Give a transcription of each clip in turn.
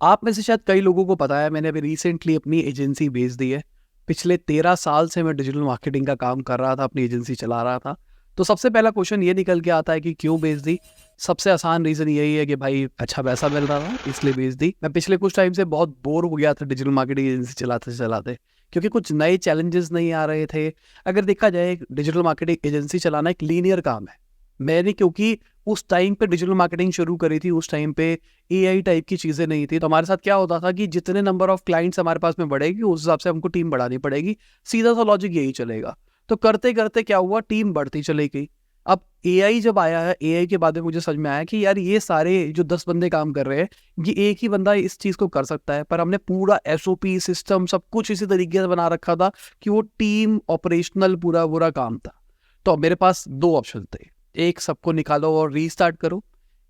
आप में से शायद कई लोगों को पता है, मैंने अभी रिसेंटली अपनी एजेंसी बेच दी है। पिछले 13 साल से मैं डिजिटल मार्केटिंग का काम कर रहा था, अपनी एजेंसी चला रहा था। तो सबसे पहला क्वेश्चन ये निकल के आता है कि क्यों बेच दी? सबसे आसान रीज़न यही है कि भाई अच्छा पैसा मिल रहा था, इसलिए बेच दी। मैं पिछले कुछ टाइम से बहुत बोर हो गया था डिजिटल मार्केटिंग एजेंसी चलाते-चलाते, क्योंकि कुछ नए चैलेंजेस नहीं आ रहे थे। अगर देखा जाए, डिजिटल मार्केटिंग एजेंसी चलाना एक लीनियर काम है। मैंने क्योंकि उस टाइम पे डिजिटल मार्केटिंग शुरू करी थी, उस टाइम पे एआई टाइप की चीज़ें नहीं थी, तो हमारे साथ क्या होता था कि जितने नंबर ऑफ क्लाइंट्स हमारे पास में बढ़ेगी, उस हिसाब से हमको टीम बढ़ानी पड़ेगी। सीधा सा लॉजिक यही चलेगा। तो करते-करते क्या हुआ, टीम बढ़ती चली गई। अब एआई जब आया है, एआई के बाद में मुझे समझ में आया कि यार ये सारे जो 10 बंदे काम कर रहे हैं, ये एक ही बंदा इस चीज़ को कर सकता है। पर हमने पूरा एसओपी सिस्टम सब कुछ इसी तरीके से बना रखा था कि वो टीम ऑपरेशनल पूरा काम था। तो अब मेरे पास 2 ऑप्शन थे। एक, सबको निकालो और रीस्टार्ट करो,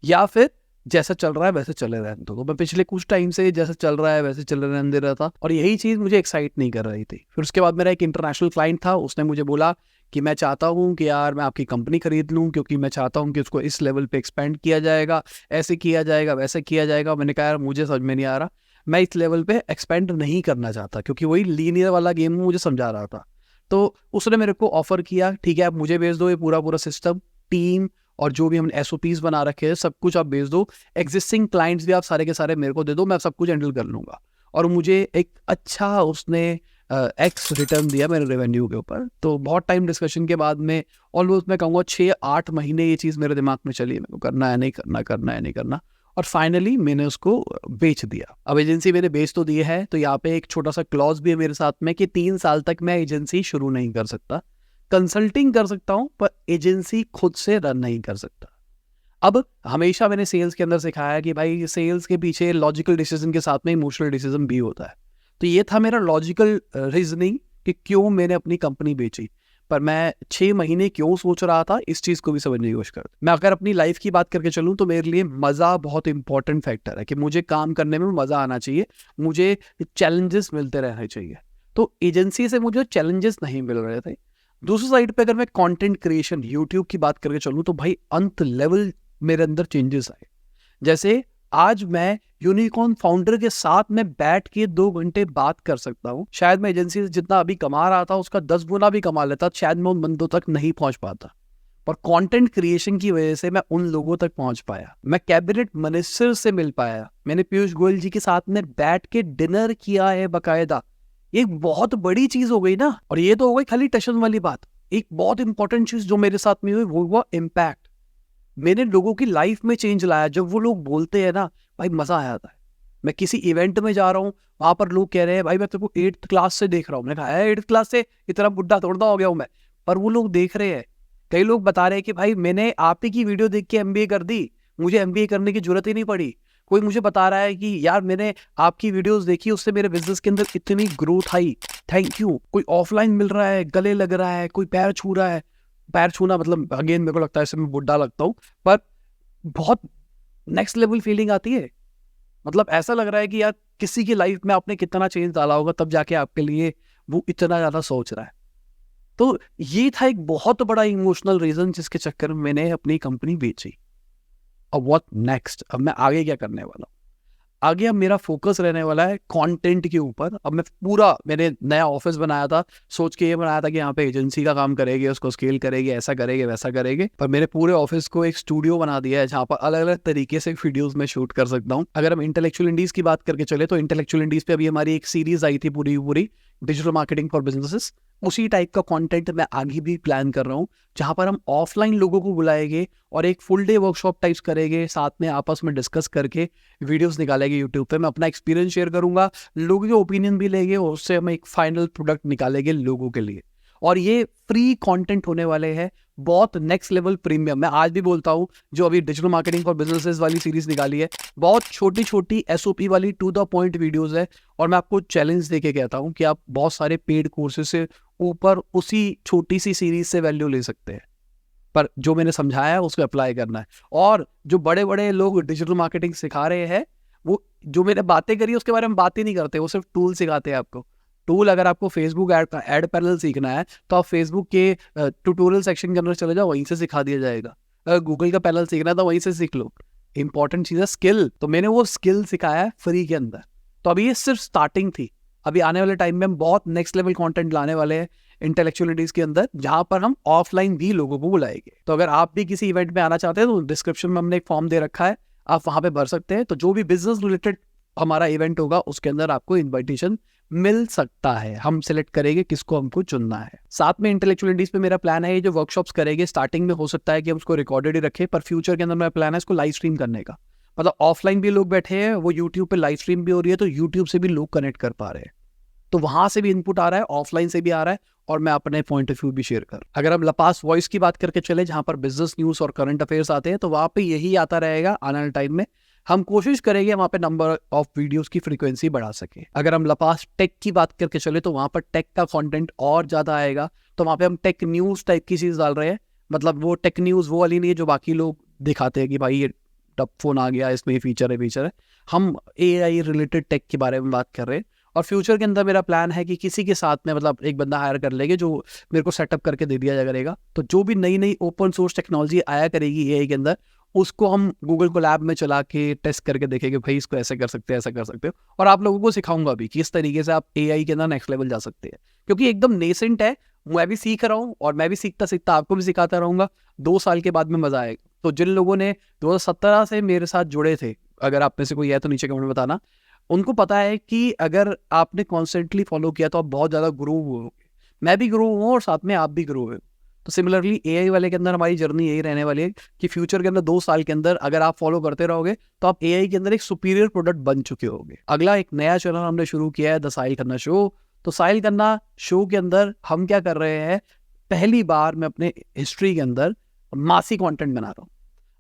या फिर जैसा चल रहा है वैसे चले रहने दो। तो मैं पिछले कुछ टाइम से जैसा चल रहा है वैसे चले रहने दे रहा था, और यही चीज़ मुझे एक्साइट नहीं कर रही थी। फिर उसके बाद मेरा एक इंटरनेशनल क्लाइंट था, उसने मुझे बोला कि मैं चाहता हूँ कि यार मैं आपकी कंपनी खरीद लूँ, क्योंकि मैं चाहता हूँ कि उसको इस लेवल पे एक्सपेंड किया जाएगा, ऐसे किया जाएगा, वैसे किया जाएगा। मैंने कहा यार मुझे समझ में नहीं आ रहा, मैं इस लेवल पे एक्सपेंड नहीं करना चाहता, क्योंकि वही लीनियर वाला गेम मुझे समझा रहा था। तो उसने मेरे को ऑफर किया, ठीक है आप मुझे भेज दो ये पूरा सिस्टम, टीम, और जो भी हमने एसओपीज बना रखे हैं सब कुछ आप भेज दो। एग्जिस्टिंग क्लाइंट्स भी आप सारे के सारे मेरे को दे दो, मैं सब कुछ हैंडल कर लूंगा। और मुझे एक अच्छा उसने एक्स रिटर्न दिया मेरे रेवेन्यू के ऊपर। तो बहुत टाइम डिस्कशन के बाद में, ऑलमोस्ट मैं कहूँगा 6-8 महीने ये चीज़ मेरे दिमाग में चली, मेरे को करना है नहीं करना, करना है नहीं करना, और फाइनली मैंने उसको बेच दिया। अब एजेंसी मैंने बेच तो दी है, तो यहाँ पे एक छोटा सा क्लॉज भी है मेरे साथ में कि 3 साल तक मैं एजेंसी शुरू नहीं कर सकता। कंसल्टिंग कर सकता हूं, पर एजेंसी खुद से रन नहीं कर सकता। अब हमेशा मैंने सेल्स के अंदर सिखाया कि भाई सेल्स के पीछे लॉजिकल डिसीजन के साथ में इमोशनल डिसीजन भी होता है। तो ये था मेरा लॉजिकल रीजनिंग कि क्यों मैंने अपनी कंपनी बेची। पर मैं 6 महीने क्यों सोच रहा था, इस चीज को भी समझने की कोशिश कर। मैं अगर अपनी लाइफ की बात करके चलूं, तो मेरे लिए मजा बहुत इंपॉर्टेंट फैक्टर है कि मुझे काम करने में मजा आना चाहिए, मुझे चैलेंजेस मिलते रहने चाहिए। तो एजेंसी से मुझे चैलेंजेस नहीं मिल रहे थे। दूसरी साइड पे अगर मैं कंटेंट क्रिएशन यूट्यूब की बात करके चलूं, तो भाई अंत लेवल मेरे अंदर चेंजेस आए। जैसे आज मैं यूनिकॉर्न फाउंडर के साथ में बैठ के 2 घंटे बात कर सकता हूं। शायद मैं एजेंसी से जितना अभी कमा रहा था उसका 10 गुना भी कमा लेता, शायद मैं उन बंदों तक नहीं पहुंच पाता। पर कंटेंट क्रिएशन की वजह से मैं उन लोगों तक पहुंच पाया। मैं कैबिनेट मिनिस्टर से मिल पाया, मैंने पीयूष गोयल जी के साथ में बैठ के डिनर किया है बकायदा। ये एक बहुत बड़ी चीज हो गई ना। और ये तो हो गई खाली टशन वाली बात। एक बहुत इंपॉर्टेंट चीज जो मेरे साथ में हुई वो हुआ इम्पैक्ट। मैंने लोगों की लाइफ में चेंज लाया। जब वो लोग बोलते हैं ना, भाई मजा आ जाता है। मैं किसी इवेंट में जा रहा हूँ, वहां पर लोग कह रहे हैं भाई मैं तेरे को 8th क्लास से देख रहा हूँ। मैंने कहा 8th क्लास से इतना बुढ़ा थोड़ा हो गया हूँ मैं। पर वो लोग देख रहे हैं। कई लोग बता रहे हैं कि भाई मैंने आप ही की वीडियो देख के एमबीए कर दी, मुझे एमबीए करने की जरूरत ही नहीं पड़ी। कोई मुझे बता रहा है कि यार मैंने आपकी वीडियोस देखी, उससे मेरे बिजनेस के अंदर इतनी ग्रोथ आई, थैंक यू। कोई ऑफलाइन मिल रहा है, गले लग रहा है, कोई पैर छू रहा है। पैर छूना मतलब अगेन मेरे को लगता है इससे मैं बुढ़ा लगता हूँ, पर बहुत नेक्स्ट लेवल फीलिंग आती है। मतलब ऐसा लग रहा है कि यार किसी की लाइफ में आपने कितना चेंज डाला होगा, तब जाके आपके लिए वो इतना ज्यादा सोच रहा है। तो ये था एक बहुत बड़ा इमोशनल रीजन जिसके चक्कर में मैंने अपनी कंपनी बेची। अब व्हाट नेक्स्ट, अब मैं आगे क्या करने वाला हूँ? आगे अब मेरा फोकस रहने वाला है कंटेंट के ऊपर। अब मैंने नया ऑफिस बनाया था, सोच के ये बनाया था कि यहाँ पे एजेंसी का काम करेंगे, उसको स्केल करेंगे, ऐसा करेंगे वैसा करेंगे। पर मेरे पूरे ऑफिस को एक स्टूडियो बना दिया है जहाँ पर अलग अलग तरीके से वीडियोस में शूट कर सकता हूँ। अगर हम इंटेलेक्चुअल इंडीज की बात करके चले, तो इंटेलेक्चुअल इंडीज पे अभी हमारी एक सीरीज आई थी पूरी डिजिटल मार्केटिंग फॉर बिजनेसेस। उसी टाइप का कंटेंट मैं आगे भी प्लान कर रहा हूँ, जहां पर हम ऑफलाइन लोगों को बुलाएंगे और एक फुल डे वर्कशॉप टाइप्स करेंगे, साथ में आपस में डिस्कस करके वीडियोस निकालेंगे यूट्यूब पे। मैं अपना एक्सपीरियंस शेयर करूंगा, लोगों के ओपिनियन भी लेंगे और उससे हम एक फाइनल प्रोडक्ट निकालेंगे लोगों के लिए। और ये फ्री कंटेंट होने वाले हैं, बहुत नेक्स्ट लेवल प्रीमियम। मैं आज भी बोलता हूँ, जो अभी डिजिटल मार्केटिंग फॉर बिजनेसेस वाली सीरीज निकाली है, बहुत छोटी छोटी एसओपी वाली टू द पॉइंट वीडियोस है। और मैं आपको चैलेंज देके कहता हूँ कि आप बहुत सारे पेड कोर्सेज से ऊपर उसी छोटी सी सीरीज से वैल्यू ले सकते हैं। पर जो मैंने समझाया है उसको अप्लाई करना है। और जो बड़े बड़े लोग डिजिटल मार्केटिंग सिखा रहे हैं, वो जो मैंने बातें करी उसके बारे में बात ही नहीं करते, वो सिर्फ टूल सिखाते हैं आपको। टूल, अगर आपको फेसबुक एड पैनल सीखना है तो आप फेसबुक के ट्यूटोरियल सेक्शन के अंदर चले जाओ, वहीं से सिखा दिया जाएगा। अगर गूगल का पैनल सीखना है तो वहीं से सीख लो। इंपॉर्टेंट चीज़ है स्किल। तो मैंने वो स्किल सिखाया है फ्री के अंदर। तो अभी ये सिर्फ स्टार्टिंग थी। अभी आने वाले टाइम में हम बहुत नेक्स्ट लेवल कंटेंट लाने वाले हैं इंटेलेक्चुअलिटीज के अंदर, जहां पर हम ऑफलाइन भी लोगों को बुलाएंगे। तो अगर आप भी किसी इवेंट में आना चाहते हैं तो डिस्क्रिप्शन में हमने एक फॉर्म दे रखा है, आप वहां पे भर सकते हैं। तो जो भी बिजनेस रिलेटेड हमारा इवेंट होगा उसके अंदर आपको इन्विटेशन मिल सकता है। हम सिलेक्ट करेंगे किसको हमको चुनना है। साथ में इंटेलेक्चुअलिटीज पे मेरा प्लान है, ये जो वर्कशॉप्स करेंगे स्टार्टिंग में हो सकता है कि हम उसको रिकॉर्डेड ही रखें, पर फ्यूचर के अंदर मेरा प्लान है इसको लाइव स्ट्रीम करने का। मतलब ऑफलाइन भी लोग बैठे हैं, वो यूट्यूब पे लाइव स्ट्रीम भी हो रही है, तो यूट्यूब से भी लोग कनेक्ट कर पा रहे हैं। तो वहां से भी इनपुट आ रहा है, ऑफलाइन से भी आ रहा है, और मैं अपने पॉइंट ऑफ व्यू भी शेयर कर। अगर हम लपास वॉइस की बात करके चले, जहां पर बिजनेस न्यूज और करंट अफेयर्स आते हैं, तो वहां पे यही आता रहेगा आने वाले टाइम में। हम कोशिश करेंगे वहां पे नंबर ऑफ वीडियोस की फ्रीक्वेंसी बढ़ा सके। अगर हम लपास टेक की बात करके चले तो वहां पर टेक का कंटेंट और ज्यादा आएगा। तो वहां पे हम टेक न्यूज टाइप की चीज डाल रहे हैं। मतलब वो टेक न्यूज वो वाली नहीं है जो बाकी लोग दिखाते हैं कि भाई ये टप फोन आ गया, इसमें ये फीचर है। हम AI रिलेटेड टेक के बारे में बात कर रहे हैं। और फ्यूचर के अंदर मेरा प्लान है कि किसी के साथ में मतलब एक बंदा हायर कर लेंगे जो मेरे को सेटअप करके दे दिया करेगा। तो जो भी नई नई ओपन सोर्स टेक्नोलॉजी आया करेगी AI के अंदर, उसको हम गूगल को लैब में चला के टेस्ट करके देखेंगे, भाई इसको ऐसे कर सकते हैं, ऐसा कर सकते हो। और आप लोगों को सिखाऊंगा भी कि इस तरीके से आप AI के अंदर नेक्स्ट लेवल जा सकते हैं, क्योंकि एकदम नेसेंट है। मैं भी सीख रहा हूँ और मैं भी सीखता सीखता आपको भी सिखाता रहूंगा। 2 साल के बाद में मजा आएगा। तो जिन लोगों ने 2017 से मेरे साथ जुड़े थे, अगर आप में से कोई है तो नीचे कमेंट में बताना, उनको पता है कि अगर आपने कॉन्स्टेंटली फॉलो किया तो आप बहुत ज़्यादा ग्रो होगे। मैं भी ग्रो हूँ और साथ में आप भी ग्रो हुए। तो सिमिलरली AI वाले के अंदर हमारी जर्नी यही रहने वाली है कि फ्यूचर के अंदर 2 साल के अंदर अगर आप फॉलो करते रहोगे तो आप AI के अंदर एक सुपीरियर प्रोडक्ट बन चुके होगे। अगला एक नया चैनल हमने शुरू किया है, द साहिल खन्ना शो। तो साहिल खन्ना शो के अंदर हम क्या कर रहे हैं, पहली बार मैं अपने हिस्ट्री के अंदर मासी कंटेंट बना रहा हूँ।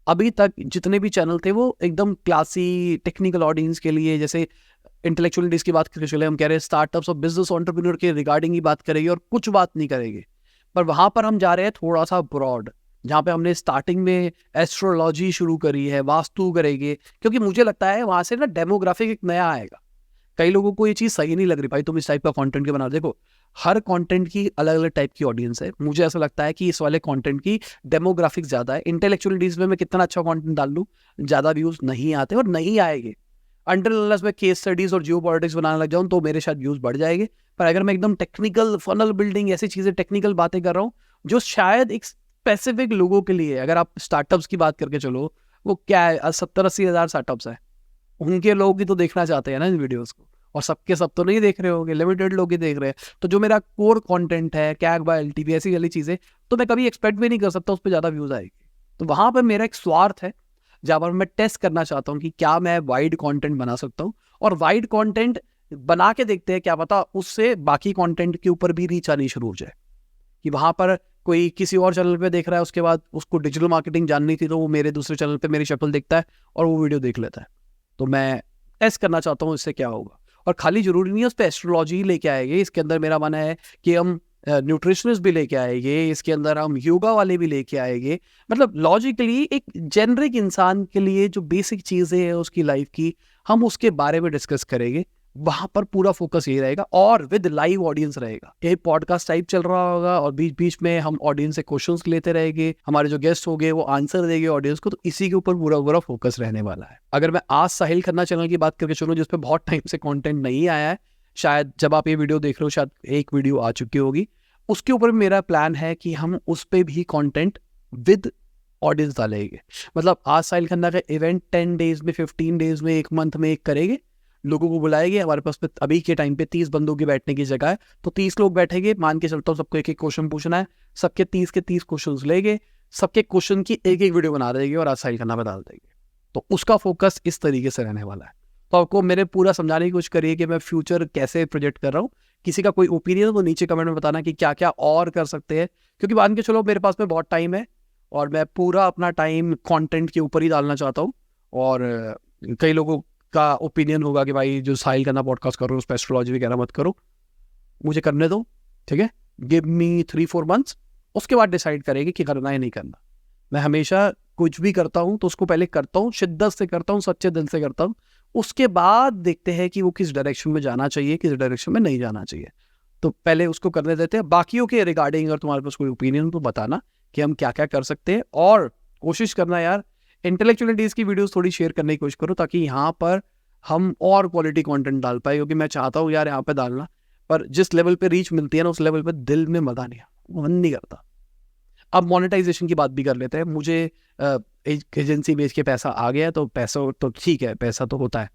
अभी तक जितने भी चैनल थे वो एकदम क्लासी टेक्निकल ऑडियंस के लिए, जैसे इंटेलेक्चुअलिटीज की बात करके चले, हम कह रहे हैं स्टार्टअप्स और बिजनेस एंटरप्रेन्योर के रिगार्डिंग ही बात करेंगे और कुछ बात नहीं करेंगे। पर वहां पर हम जा रहे हैं थोड़ा सा ब्रॉड, जहाँ पे हमने स्टार्टिंग में एस्ट्रोलॉजी शुरू करी है, वास्तु करेंगे, क्योंकि मुझे लगता है वहां से ना डेमोग्राफिक एक नया आएगा। कई लोगों को ये चीज़ सही नहीं लग रही, भाई तुम इस टाइप का कंटेंट क्यों बना रहे हो? देखो, हर कंटेंट की अलग अलग टाइप की ऑडियंस है। मुझे ऐसा लगता है कि इस वाले कंटेंट की डेमोग्राफिक ज़्यादा है। इंटेलेक्चुअलिटीज में मैं कितना अच्छा कंटेंट डाल लूँ, ज़्यादा व्यूज़ नहीं आते और नहीं आएंगे। अंटिल अनलेस मैं केस स्टडीज और जियो पॉलिटिक्स बनाने लग जाऊँ तो मेरे शायद व्यूज़ बढ़ जाएंगे। पर अगर मैं एकदम टेक्निकल फनल बिल्डिंग ऐसी चीज़ें टेक्निकल बातें कर रहा हूँ जो शायद एक स्पेसिफिक लोगों के लिए, अगर आप स्टार्टअप्स की बात करके चलो, वो क्या है, 70-80 हज़ार स्टार्टअप्स है, उनके लोग ही तो देखना चाहते हैं ना इन वीडियोस को। और सबके सब तो नहीं देख रहे होंगे, लिमिटेड लोग ही देख रहे हैं। तो जो मेरा कोर कंटेंट है, कैग बाय LTV, ऐसी वाली चीज़ें, तो मैं कभी एक्सपेक्ट भी नहीं कर सकता उस पर ज़्यादा व्यूज़ आएगी। तो वहाँ पर मेरा एक स्वार्थ है जहाँ पर मैं टेस्ट करना चाहता हूँ कि क्या मैं वाइड कंटेंट बना सकता हूँ। और वाइड कंटेंट बना के देखते हैं, क्या पता उससे बाकी कंटेंट के ऊपर भी रीच आनी शुरू हो जाए। कि वहाँ पर कोई किसी और चैनल पे देख रहा है, उसके बाद उसको डिजिटल मार्केटिंग जाननी थी, तो वो मेरे दूसरे चैनल पे मेरी शक्ल देखता है और वो वीडियो देख लेता है। तो मैं टेस्ट करना चाहता हूँ इससे क्या होगा। और खाली जरूरी नहीं है उस पर एस्ट्रोलॉजी ही लेके आएंगे, इसके अंदर मेरा मन है कि हम न्यूट्रिशनिस्ट भी लेके आएंगे, इसके अंदर हम योगा वाले भी लेके आएंगे। मतलब लॉजिकली एक जेनरिक इंसान के लिए जो बेसिक चीज़ें हैं उसकी लाइफ की, हम उसके बारे में डिस्कस करेंगे। वहां पर पूरा फोकस ये रहेगा और विद लाइव ऑडियंस रहेगा। ये पॉडकास्ट टाइप चल रहा होगा और बीच बीच में हम ऑडियंस से क्वेश्चंस लेते रहेंगे, हमारे जो गेस्ट होंगे वो आंसर देंगे ऑडियंस को। तो इसी के ऊपर पूरा पूरा फोकस रहने वाला है। अगर मैं आज साहिल खन्ना चैनल की बात करके चलूँ, जिसपे बहुत टाइम से कंटेंट नहीं आया है, शायद जब आप ये वीडियो देख रहे हो शायद एक वीडियो आ चुकी होगी, उसके ऊपर मेरा प्लान है कि हम उस पर भी कॉन्टेंट विद ऑडियंस डालेंगे। मतलब आज साहिल खन्ना का इवेंट 10 डेज में, 15 डेज में, 1 मंथ में एक करेंगे, लोगों को बुलाएंगे। हमारे पास अभी के टाइम पे 30 बंदों की बैठने की जगह है, तो 30 लोग बैठेंगे। मान के चलता हूँ सबको एक एक क्वेश्चन पूछना है, सबके 30 के 30 क्वेश्चन लेंगे, सबके क्वेश्चन की एक एक वीडियो बना देंगे और आज साहिल खन्ना पे डाल देंगे। तो उसका फोकस इस तरीके से रहने वाला है। तो आपको मेरे पूरा समझाने की कोशिश करिए कि मैं फ्यूचर कैसे प्रोजेक्ट कर रहा हूँ। किसी का कोई ओपिनियन तो नीचे कमेंट में बताना कि क्या क्या और कर सकते हैं, क्योंकि मान के चलो मेरे पास में बहुत टाइम है और मैं पूरा अपना टाइम कंटेंट के ऊपर ही डालना चाहता हूँ। और कई लोगों का ओपिनियन होगा कि भाई जो साहिल खन्ना पॉडकास्ट कर रहे हो उस पर एस्ट्रोलॉजी वगैरह मत करो, मुझे करने दो, ठीक है, गिव मी 3-4 मंथ्स, उसके बाद डिसाइड करेंगे कि करना है नहीं करना। मैं हमेशा कुछ भी करता हूँ तो उसको पहले करता हूँ, शिद्दत से करता हूँ, सच्चे दिल से करता हूँ, उसके बाद देखते हैं कि वो किस डायरेक्शन में जाना चाहिए, किस डायरेक्शन में नहीं जाना चाहिए। तो पहले उसको करने देते हैं। बाकियों के रिगार्डिंग अगर तुम्हारे पास कोई ओपिनियन तो बताना कि हम क्या क्या कर सकते हैं। और कोशिश करना यार, इंटेलेक्चुअलिटीज़ की वीडियोस थोड़ी शेयर करने की कोशिश करो ताकि यहाँ पर हम और क्वालिटी कंटेंट डाल पाए, क्योंकि मैं चाहता हूँ यार यहाँ पे डालना, पर जिस लेवल पे रीच मिलती है ना उस लेवल पे दिल में मज़ा नहीं आता, मन नहीं करता। अब मोनेटाइजेशन की बात भी कर लेते हैं। मुझे एजेंसी बेच के पैसा आ गया तो पैसा तो ठीक है, पैसा तो होता है,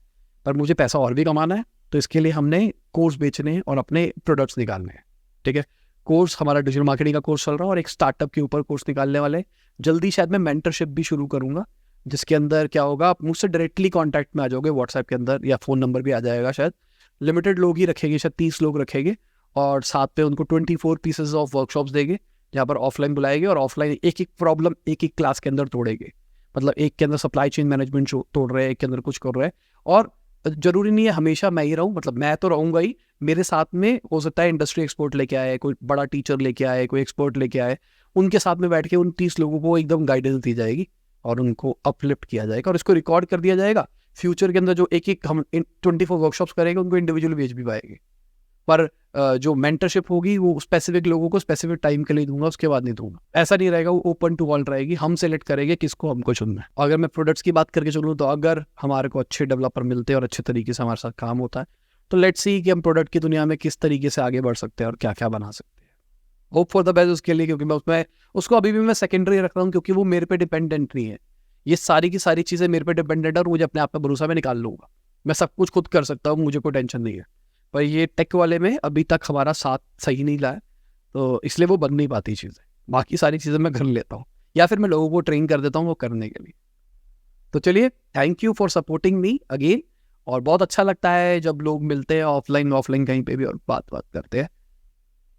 पर मुझे पैसा और भी कमाना है। तो इसके लिए हमने कोर्स बेचने हैं और अपने प्रोडक्ट्स निकालने हैं। ठीक है, कोर्स हमारा डिजिटल मार्केटिंग का कोर्स चल रहा है और एक स्टार्टअप के ऊपर कोर्स निकालने वाले हैं। जल्दी शायद मैं मेंटरशिप भी शुरू करूंगा, जिसके अंदर क्या होगा, आप मुझसे डायरेक्टली कॉन्टैक्ट में आ जाओगे व्हाट्सएप के अंदर, या फ़ोन नंबर भी आ जाएगा शायद। लिमिटेड लोग ही रखेंगे, शायद 30 लोग रखेंगे, और साथ पे उनको 24 पीसेज ऑफ वर्कशॉप्स देंगे, जहाँ पर ऑफलाइन बुलाएंगे और ऑफलाइन एक एक प्रॉब्लम एक एक क्लास के अंदर तोड़ेंगे। मतलब एक के अंदर सप्लाई चेन मैनेजमेंट तोड़ रहे हैं, एक के अंदर कुछ कर रहे हैं। और जरूरी नहीं है हमेशा मैं ही रहूं, मतलब मैं तो रहूंगा ही, मेरे साथ में हो सकता है इंडस्ट्री एक्सपर्ट लेके आए, कोई बड़ा टीचर लेके आए, कोई एक्सपर्ट लेके आए, उनके साथ में बैठ के उन 30 लोगों को एकदम गाइडेंस दी जाएगी और उनको अपलिफ्ट किया जाएगा और इसको रिकॉर्ड कर दिया जाएगा। फ्यूचर के अंदर जो एक एक हम 24 वर्कशॉप्स करेंगे उनको इंडिविजुअली भेज भी पाएंगे, पर जो मेंटरशिप होगी वो स्पेसिफिक लोगों को स्पेसिफिक टाइम के लिए दूंगा, उसके बाद नहीं दूंगा। ऐसा नहीं रहेगा, वो ओपन टू ऑल रहेगी, हम सेलेक्ट करेंगे किसको हमको चुनना है। अगर मैं प्रोडक्ट्स की बात करके चलूँ तो अगर हमारे को अच्छे डेवलपर मिलते हैं और अच्छे तरीके से हमारे साथ काम होता है तो लेट्स सी कि हम प्रोडक्ट की दुनिया में किस तरीके से आगे बढ़ सकते हैं और क्या क्या बना सकते हैं। होप फॉर द बेस्ट उसके लिए, क्योंकि मैं उसमें उसको अभी भी मैं सेकेंडरी रख रहा हूँ, क्योंकि वो मेरे पे डिपेंडेंट नहीं है। ये सारी की सारी चीज़ें मेरे पे डिपेंडेंट है और मुझे अपने आप पे भरोसा में निकाल लूंगा, मैं सब कुछ खुद कर सकता हूँ, मुझे कोई टेंशन नहीं है। पर ये टेक वाले में अभी तक हमारा साथ सही नहीं लाया, तो इसलिए वो बन नहीं पाती चीज़ें। बाकी सारी चीज़ें मैं कर लेता हूँ, या फिर मैं लोगों को ट्रेन कर देता हूँ वो करने के लिए। तो चलिए, thank you for supporting me again. और बहुत अच्छा लगता है जब लोग मिलते हैं ऑफलाइन कहीं पे भी और बात करते हैं।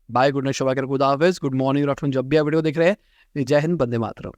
बाय, गुड नाइट, शुभ खुदा हाफिज़, गुड मॉर्निंग, आफ्टरनून, जब भी आप वीडियो देख रहे हैं। जय हिंद, वंदे मातरम।